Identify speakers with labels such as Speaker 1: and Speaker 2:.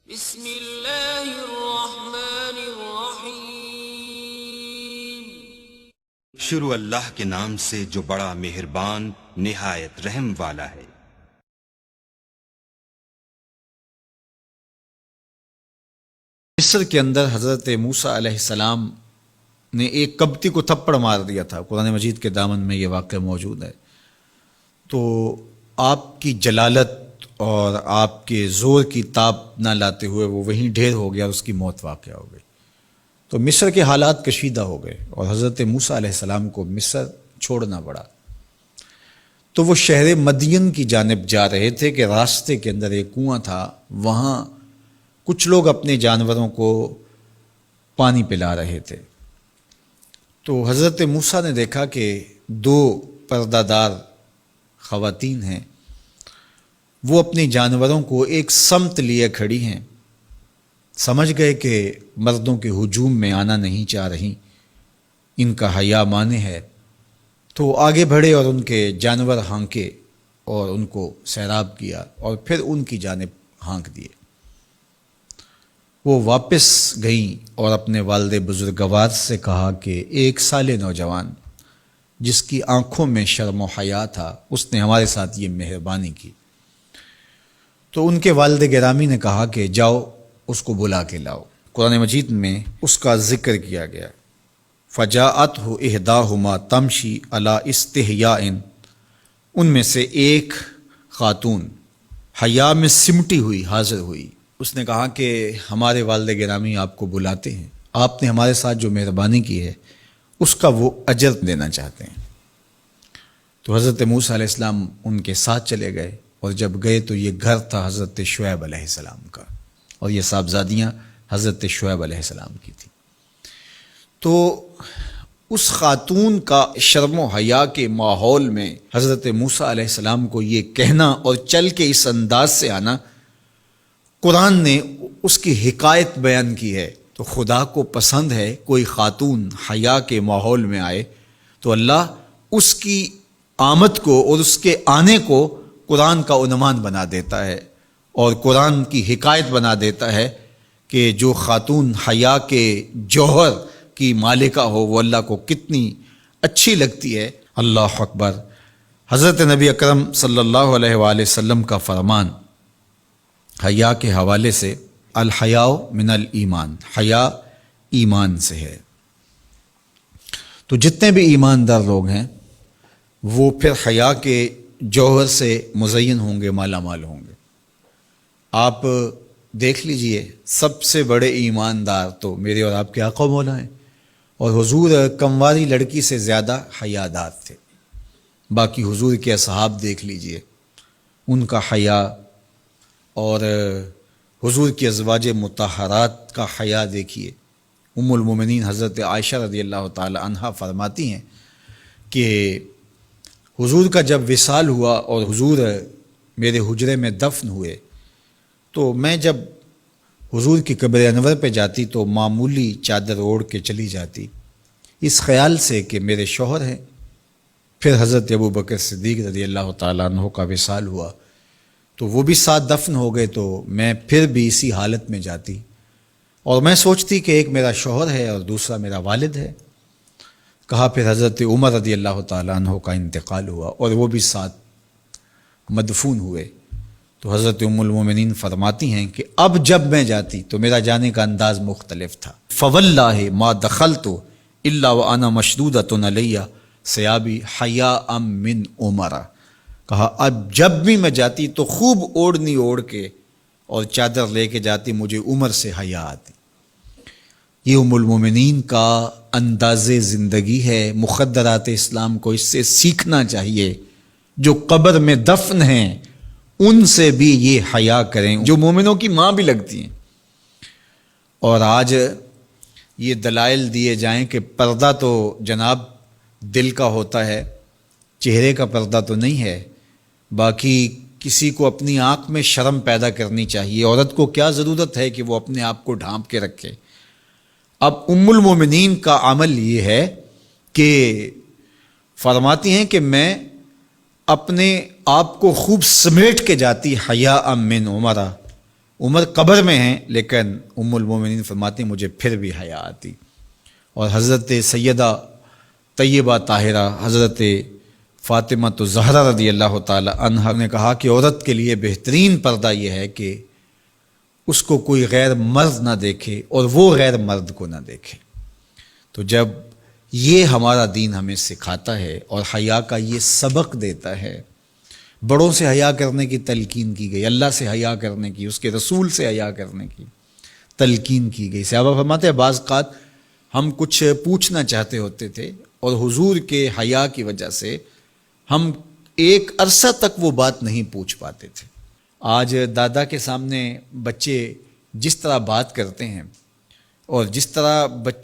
Speaker 1: بسم اللہ الرحمن الرحیم۔
Speaker 2: شروع اللہ کے نام سے جو بڑا مہربان نہایت رحم والا ہے۔
Speaker 3: مصر کے اندر حضرت موسیٰ علیہ السلام نے ایک کبتی کو تھپڑ مار دیا تھا۔ قرآن مجید کے دامن میں یہ واقعہ موجود ہے۔ تو آپ کی جلالت اور آپ کے زور کی تاب نہ لاتے ہوئے وہ وہیں ڈھیر ہو گیا اور اس کی موت واقع ہو گئی۔ تو مصر کے حالات کشیدہ ہو گئے اور حضرت موسیٰ علیہ السلام کو مصر چھوڑنا پڑا۔ تو وہ شہر مدین کی جانب جا رہے تھے کہ راستے کے اندر ایک کنواں تھا، وہاں کچھ لوگ اپنے جانوروں کو پانی پلا رہے تھے۔ تو حضرت موسیٰ نے دیکھا کہ دو پردہ دار خواتین ہیں، وہ اپنے جانوروں کو ایک سمت لیے کھڑی ہیں۔ سمجھ گئے کہ مردوں کے ہجوم میں آنا نہیں چاہ رہی، ان کا حیا مانے ہے۔ تو آگے بڑھے اور ان کے جانور ہانکے اور ان کو سیراب کیا اور پھر ان کی جانب ہانک دیے۔ وہ واپس گئیں اور اپنے والد بزرگوار سے کہا کہ ایک سال نوجوان جس کی آنکھوں میں شرم و حیا تھا، اس نے ہمارے ساتھ یہ مہربانی کی۔ تو ان کے والد گرامی نے کہا کہ جاؤ اس کو بلا کے لاؤ۔ قرآن مجید میں اس کا ذکر کیا گیا۔ فجاءتہ احداہما تمشی علی استحیاء، ان میں سے ایک خاتون حیا میں سمٹی ہوئی حاضر ہوئی۔ اس نے کہا کہ ہمارے والد گرامی آپ کو بلاتے ہیں، آپ نے ہمارے ساتھ جو مہربانی کی ہے اس کا وہ اجر دینا چاہتے ہیں۔ تو حضرت موسیٰ علیہ السلام ان کے ساتھ چلے گئے، اور جب گئے تو یہ گھر تھا حضرت شعیب علیہ السلام کا، اور یہ صاحبزادیاں حضرت شعیب علیہ السلام کی تھیں۔ تو اس خاتون کا شرم و حیا کے ماحول میں حضرت موسیٰ علیہ السلام کو یہ کہنا اور چل کے اس انداز سے آنا، قرآن نے اس کی حکایت بیان کی ہے۔ تو خدا کو پسند ہے کوئی خاتون حیا کے ماحول میں آئے تو اللہ اس کی آمد کو اور اس کے آنے کو قرآن کا عنوان بنا دیتا ہے اور قرآن کی حکایت بنا دیتا ہے کہ جو خاتون حیا کے جوہر کی مالکہ ہو وہ اللہ کو کتنی اچھی لگتی ہے۔ اللہ اکبر۔ حضرت نبی اکرم صلی اللہ علیہ وآلہ وسلم کا فرمان حیا کے حوالے سے، الحیاء من الایمان، حیا ایمان سے ہے۔ تو جتنے بھی ایماندار لوگ ہیں وہ پھر حیا کے جوہر سے مزین ہوں گے، مالا مال ہوں گے۔ آپ دیکھ لیجئے سب سے بڑے ایماندار تو میرے اور آپ کے آقا مولا ہیں، اور حضور کمواری لڑکی سے زیادہ حیادار تھے۔ باقی حضور کے اصحاب دیکھ لیجئے، ان کا حیا، اور حضور کی ازواج مطہرات کا حیا دیکھیے۔ ام المومنین حضرت عائشہ رضی اللہ تعالی عنہا فرماتی ہیں کہ حضور کا جب وصال ہوا اور حضور میرے حجرے میں دفن ہوئے تو میں جب حضور کی قبر انور پہ جاتی تو معمولی چادر اوڑھ کے چلی جاتی، اس خیال سے کہ میرے شوہر ہیں۔ پھر حضرت ابوبکر صدیق رضی اللہ تعالیٰ عنہ کا وصال ہوا تو وہ بھی ساتھ دفن ہو گئے، تو میں پھر بھی اسی حالت میں جاتی اور میں سوچتی کہ ایک میرا شوہر ہے اور دوسرا میرا والد ہے۔ کہا پھر حضرت عمر رضی اللہ تعالیٰ عنہ کا انتقال ہوا اور وہ بھی ساتھ مدفون ہوئے۔ تو حضرت ام المومنین فرماتی ہیں کہ اب جب میں جاتی تو میرا جانے کا انداز مختلف تھا۔ فواللہ ما دخلت الا وانا مشدودۃ علی ثیابی حیاء من عمر۔ کہا اب جب بھی میں جاتی تو خوب اوڑھنی اوڑھ کے اور چادر لے کے جاتی، مجھے عمر سے حیا آتی۔ یہ ام المومنین کا انداز زندگی ہے۔ مخدرات اسلام کو اس سے سیکھنا چاہیے۔ جو قبر میں دفن ہیں ان سے بھی یہ حیا کریں، جو مومنوں کی ماں بھی لگتی ہیں۔ اور آج یہ دلائل دیے جائیں کہ پردہ تو جناب دل کا ہوتا ہے، چہرے کا پردہ تو نہیں ہے۔ باقی کسی کو اپنی آنکھ میں شرم پیدا کرنی چاہیے۔ عورت کو کیا ضرورت ہے کہ وہ اپنے آپ کو ڈھانپ کے رکھے؟ اب ام المومنین کا عمل یہ ہے کہ فرماتی ہیں کہ میں اپنے آپ کو خوب سمیٹ کے جاتی حیاء من عمرہ، عمر قبر میں ہیں لیکن ام المومنین فرماتی ہیں مجھے پھر بھی حیا آتی. اور حضرت سیدہ طیبہ طاہرہ حضرت فاطمہ الزہرا رضی اللہ تعالی عنہا نے کہا کہ عورت کے لیے بہترین پردہ یہ ہے کہ اس کو کوئی غیر مرد نہ دیکھے اور وہ غیر مرد کو نہ دیکھے. تو جب یہ ہمارا دین ہمیں سکھاتا ہے اور حیا کا یہ سبق دیتا ہے، بڑوں سے حیا کرنے کی تلقین کی گئی، اللہ سے حیا کرنے کی، اس کے رسول سے حیا کرنے کی تلقین کی گئی. صحابہ فرماتے ہیں بعض اوقات ہم کچھ پوچھنا چاہتے ہوتے تھے اور حضور کے حیا کی وجہ سے ہم ایک عرصہ تک وہ بات نہیں پوچھ پاتے تھے. آج دادا کے سامنے بچے جس طرح بات کرتے ہیں اور جس طرح بچوں